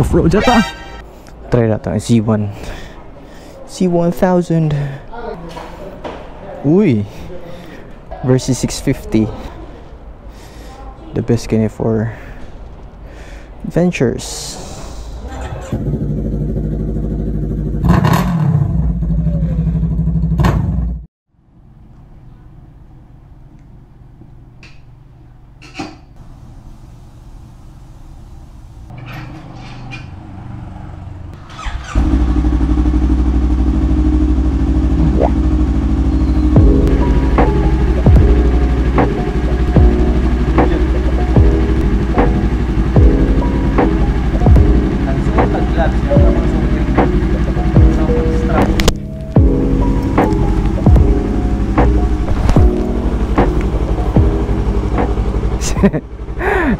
Off-road jata. Try natin ang C1. C1000. Uy. Versus 650. The best kanya for adventures.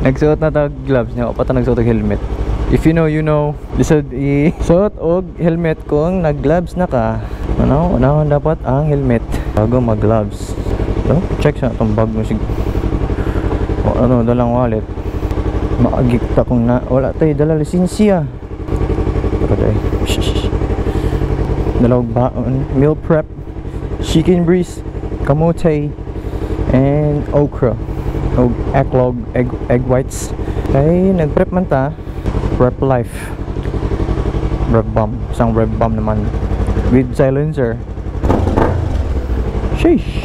Nagsuot na tag gloves niya, pa ta nagsuot og helmet. If you know, you know. Lisod i-suot og helmet kung nag-gloves na ka. Unahon dapat ang helmet bago mag-gloves. So, check sa itong bag mo sig. O ano, dalang wallet. Maagik ta kung na wala tayo dala lisensya. Patay. Dalawag baon, meal prep, chicken breast, kamote, and okra. O eklog, egg whites. Ay nagprep man ta. Prep life. Rev bomb. Isang rev bomb naman with silencer. Sheesh.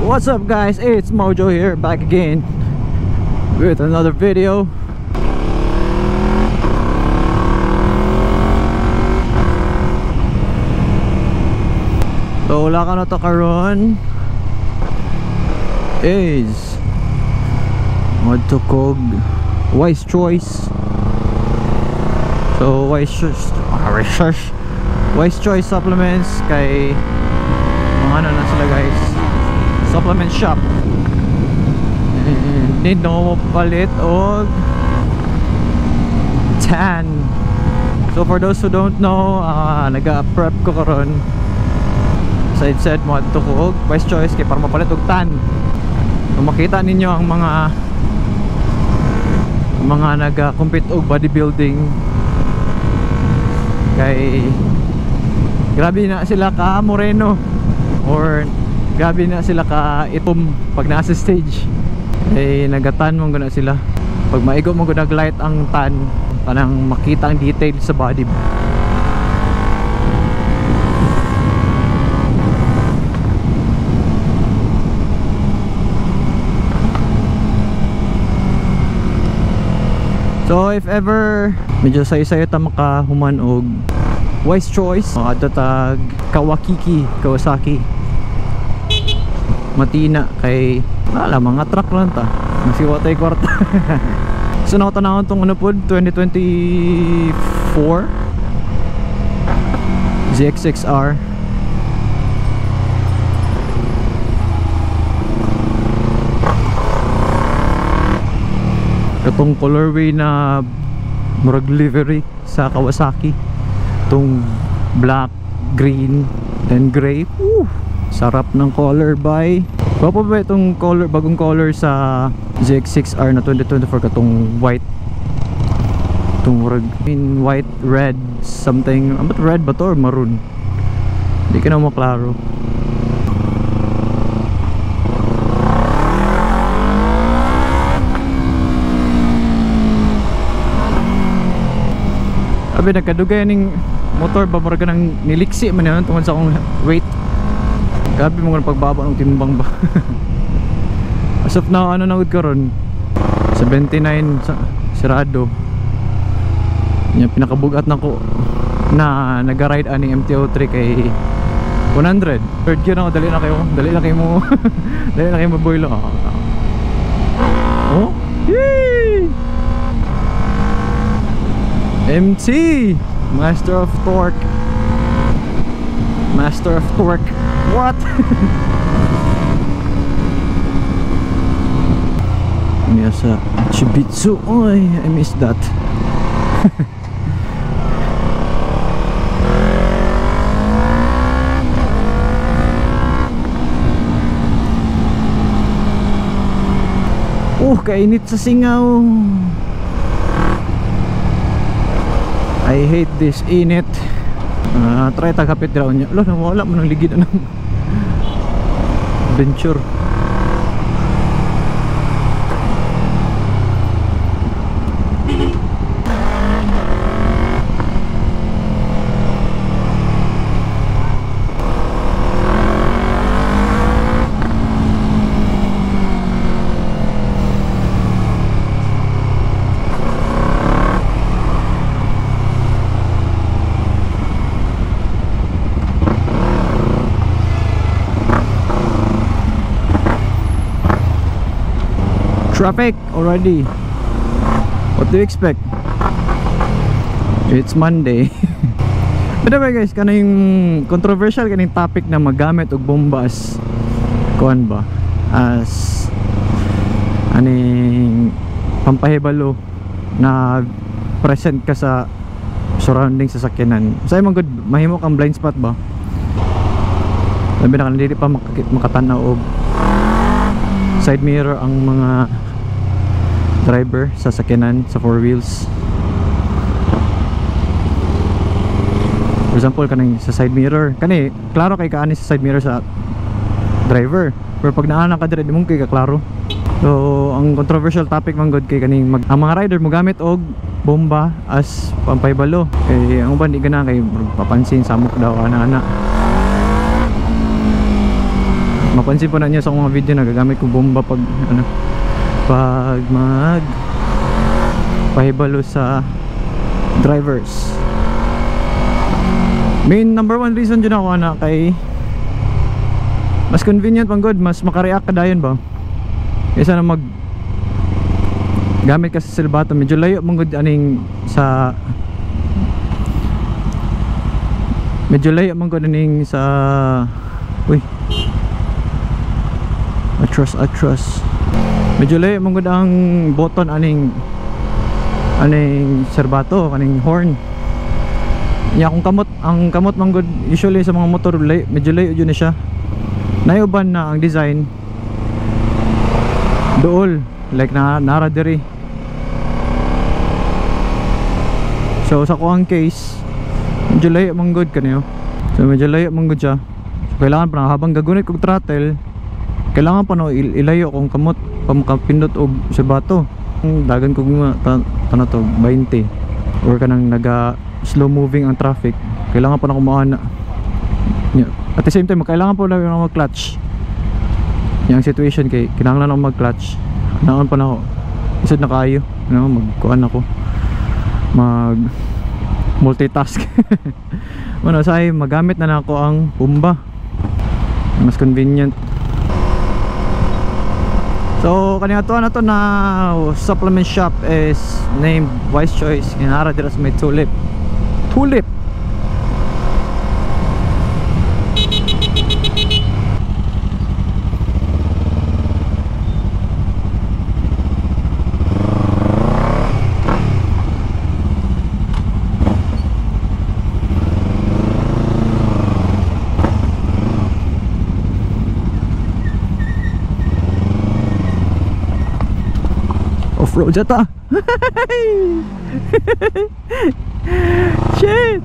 What's up guys, it's Mojo here, back again with another video. So wala ka na to karon is Madtukog Wise Choice. So Wise Choice supplements kay mga ano na sila guys, supplement shop. Need no palit og tan. So for those who don't know, naga-prep ko karon. Side mo ito ko Wise Choice kay para mapalit og tan. Kung makita ninyo ang mga nag-compete og bodybuilding, kay grabe na sila ka moreno or grabe na sila ka itom pag nasa stage. Eh nagatan mo guna sila. Pag maigo mo guna light ang tan, kanang makita ang detail sa body. So if ever medyo sayo-sayo ta makahuman og Wise Choice, ato tag Kawasaki matina kay wala mga truck lang ta masiwa tay kwarta. So nakutanahon tong ano pod 2024 ZX6R. Itong colorway na murag livery sa Kawasaki, itong black, green, and gray. Sarap ng color by. Gwapo ba itong color, bagong color sa ZX6R na 2024, katong white, itong murag in white, red, something. But red ba to or maroon? Hindi ka na maklaro. Sabi nagkadugay ning motor ba mura ka nang niliksi man yan tungkol sa akong weight. Gabi mo nga pagbaba ng timbang ba. As of now, ano nagod karon 79 sirado. Yung pinakabugat na ko na naga-ride aning MT-03 kay 100. Third gear na ako, dali na kayo mo dali na kayo maboylo. Oh yay! MT Master of Torque. What? Miyasa Shibitsu. Oy, I miss that. Kainit sa singaw. I hate this init. Try tagapit daw niya. Nawala mo ng ligid ng adventure. Traffic already. What do you expect? It's Monday. By the way guys, kanang controversial kaning topic na magamit og bomba as kuan ba? As aning pampahibalo na present ka sa surrounding sa sakyanan. Sa imong good mahimo kang blind spot ba? Labi na kanang dili pa makatanaw og side mirror ang mga driver sa sakyanan sa four wheels. For example kanang sa side mirror kani klaro kay kaani sa side mirror sa driver, pero pag naana ka dire di mo kay kaklaro. So ang controversial topic man god kay kaning ang mga rider mo gamit og bomba as pampaybalo kay ang uban di gana kay papansin samok daw ana-ana. Mapansin po na niyo sa mga video na gagamit ko bomba pag ano, pag mag pahibalo sa drivers. Main number one reason dyan ako na kay mas convenient pang good, mas makareact ka dayon ba kaysa na mag gamit ka sa silbato. Medyo layo mong good aning sa medyo layo mong good aning sa uy atras medyo layo mong good ang button aning serbato kaning horn nya. Kung kamot ang kamot mong good usually sa mga motor medyo layo yun na siya. Nayuban na ang design dool like na nara diri. So sa kuang case medyo layo mong good kaniyo. So medyo layo mong good siya. So kailangan pa na habang gagunit kog throttle kailangan pa no ilayo kung kamot pamakapindot og serbato. Dagan kog tanah to 20 or kanang naga slow moving ang traffic kailangan pa na kumaana. At the same time kailangan pa na mag clutch. Yang situation kay kinahanglan ako mag clutch. Naon pa na ako isod na kayo magkuan ako mag multitask. Bueno say magamit na ako ang bomba, mas convenient. So kanina to na to na supplement shop is named Wise Choice. Kinara dira sa may Tulip. Off-road jata. Shit.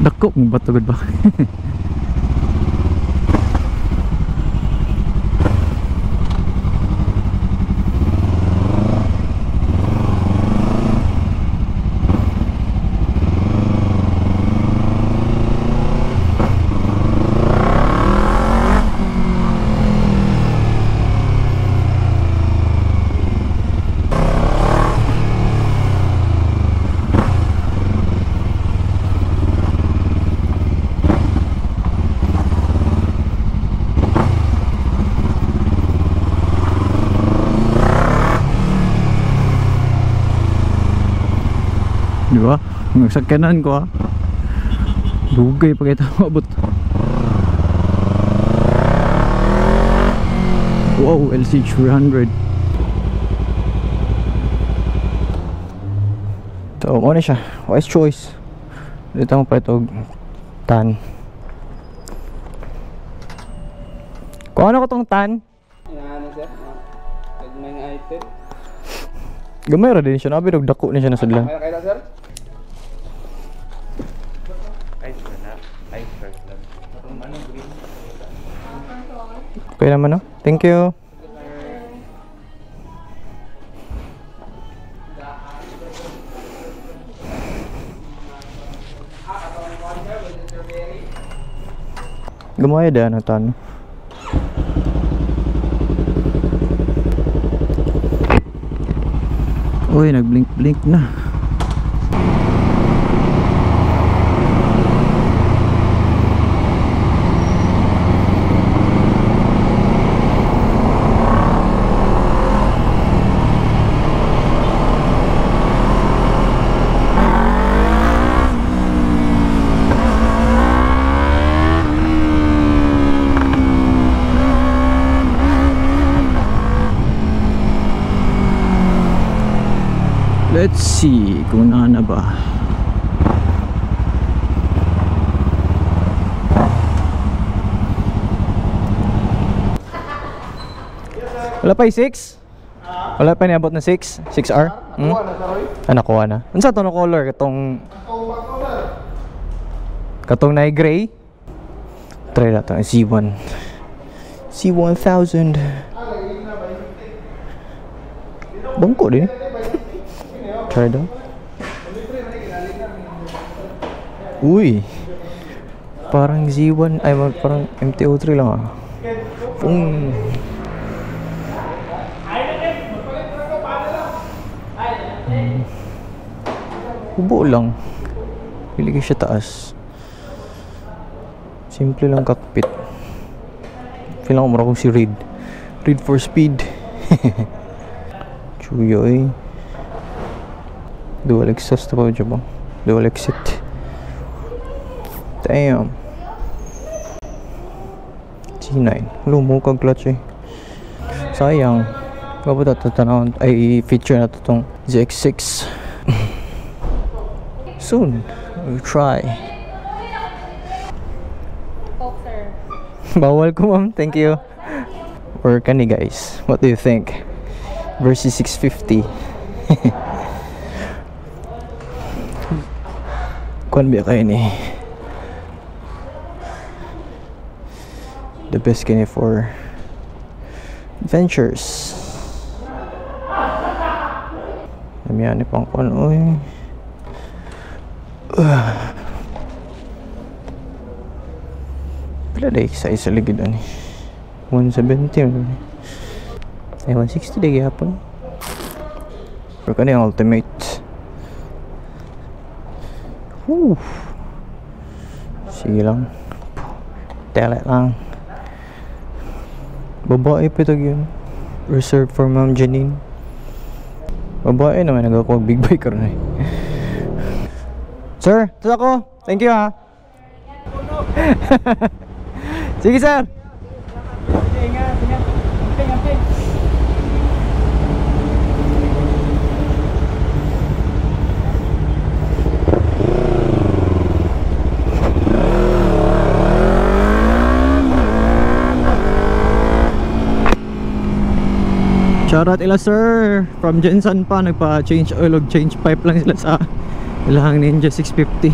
Dako mo bato gud ba? Di ba? Ang sakyanan ko dugay pa kita mabot. Wow, LCH 300. So, ano siya? Wise choice. Dito mo pa ito tan. Kung ano ko tong tan? Inaano sir? Nagmay nga item. Gamay ra din siya. Nabi dako na siya na sudlan. Kaya sir? Okay naman, no? Thank you. Gumaya da na tan. Uy, nag-blink-blink na. Let's see kung na ba. Wala pa 6? Wala pa niabot na 6? 6R? Nakuha na. Ano sa ito na color? Katong na gray? Try natin ang C1. C1000. Bangko din. Try daw. Uy. Parang Z1. Ay, parang MT-03 lang ah. Boom. Ubo lang. Pili siya taas. Simple lang cockpit. Feel lang ko mara kong si Reed. Reed for speed. Chuyoy. Dual exhaust pa dyan bang? Dual exit. Damn. C9. Lumo kag clutch eh. Sayang. Kapag tatanawin ay feature na ito itong ZX6. Soon. We'll try. Coke, sir. Bawal ko ma'am. Thank you. Or kani guys. What do you think? Versus 650. Kuan biya kayo ni. The best kini for adventures. Namiyan ni pang kuan oy. Pila day sa isa ligid ani. 170 ay 160 day gihapon. Pero kani ang ultimate. Sige lang. Tele lang. Babae pa ito yun. Reserved for Ma'am Janine. Babae naman nagakuha big bike rin eh. Sir, ito ako. Thank you ha. Sige sir. Shoutout ila sir from Jensen pa, nagpa-change oil og change pipe lang sila sa ilang Ninja 650.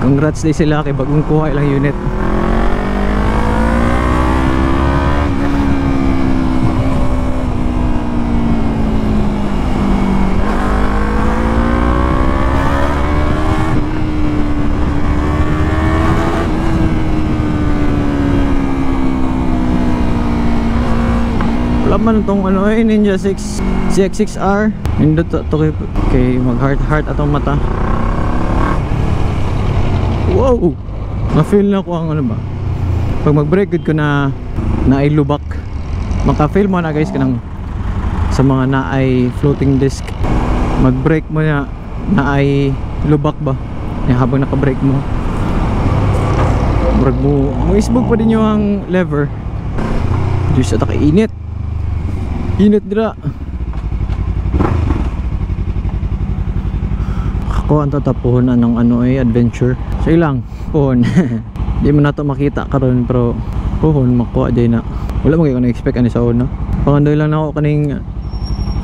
Congrats day sila kay bagong kuha ilang unit. Man itong ano eh, Ninja 6 CX6R nindot to kay mag heart atong mata. Wow, na-feel na ko ang ano ba pag mag-brake good ko na ay lubak. Maka-feel mo na guys kanang sa mga na ay floating disc, mag-brake mo na ay lubak ba habang naka-brake mo. Brag mo isbog pa din yung lever. Diyos at init. Init dira. Ako ang tatapuhon ng ano adventure. So ilang puhon. Di mo na to makita karon pero puhon makuha day na. Wala mo kayo na-expect ani sa una. Pangandoy lang ako kaning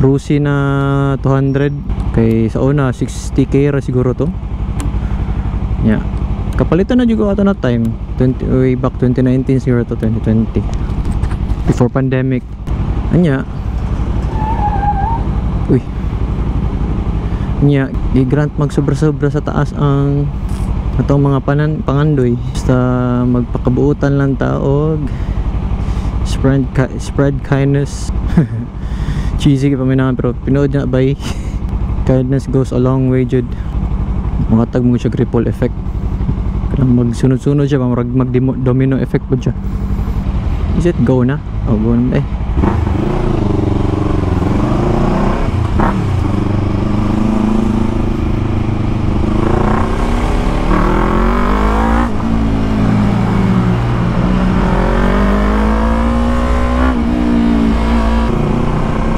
Rusi na 200 kay sa una 60k ra siguro to. Yeah. Kapalitan na juga ato na time. Way back 2019 siguro to 2020. Before pandemic. Anya. Uy. Nya, i-grant magsobra-sobra sa taas ang atong mga pangandoy. Basta magpakabuutan lang taog. Spread kindness. Cheesy pa minahan pero pinood na bay. Kindness goes a long way jud. Makatag mo siya ripple effect. Kailang magsunod-sunod siya, mag-domino effect po siya. Is it go na? Oh, go na eh.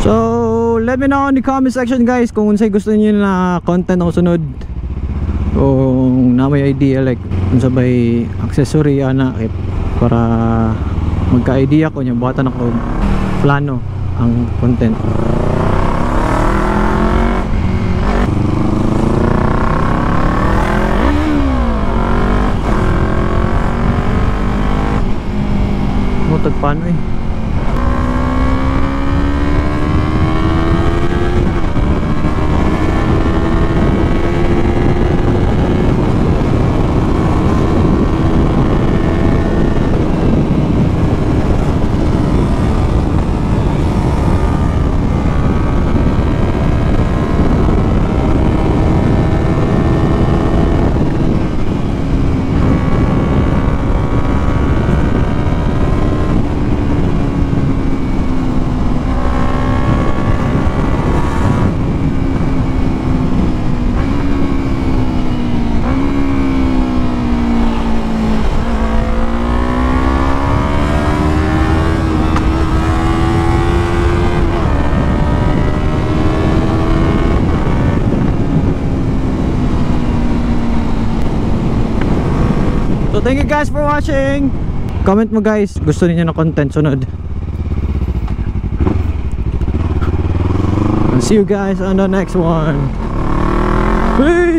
So, let me know in the comment section guys kung unsay gusto niyo na content ako sunod. Kung na may idea like unsa bay accessory ana para magka-idea ko nya buhatan ako plano ang content. Mo tagpano eh. So thank you guys for watching. Comment mo guys, gusto niyo na content sunod. I'll see you guys on the next one. Peace.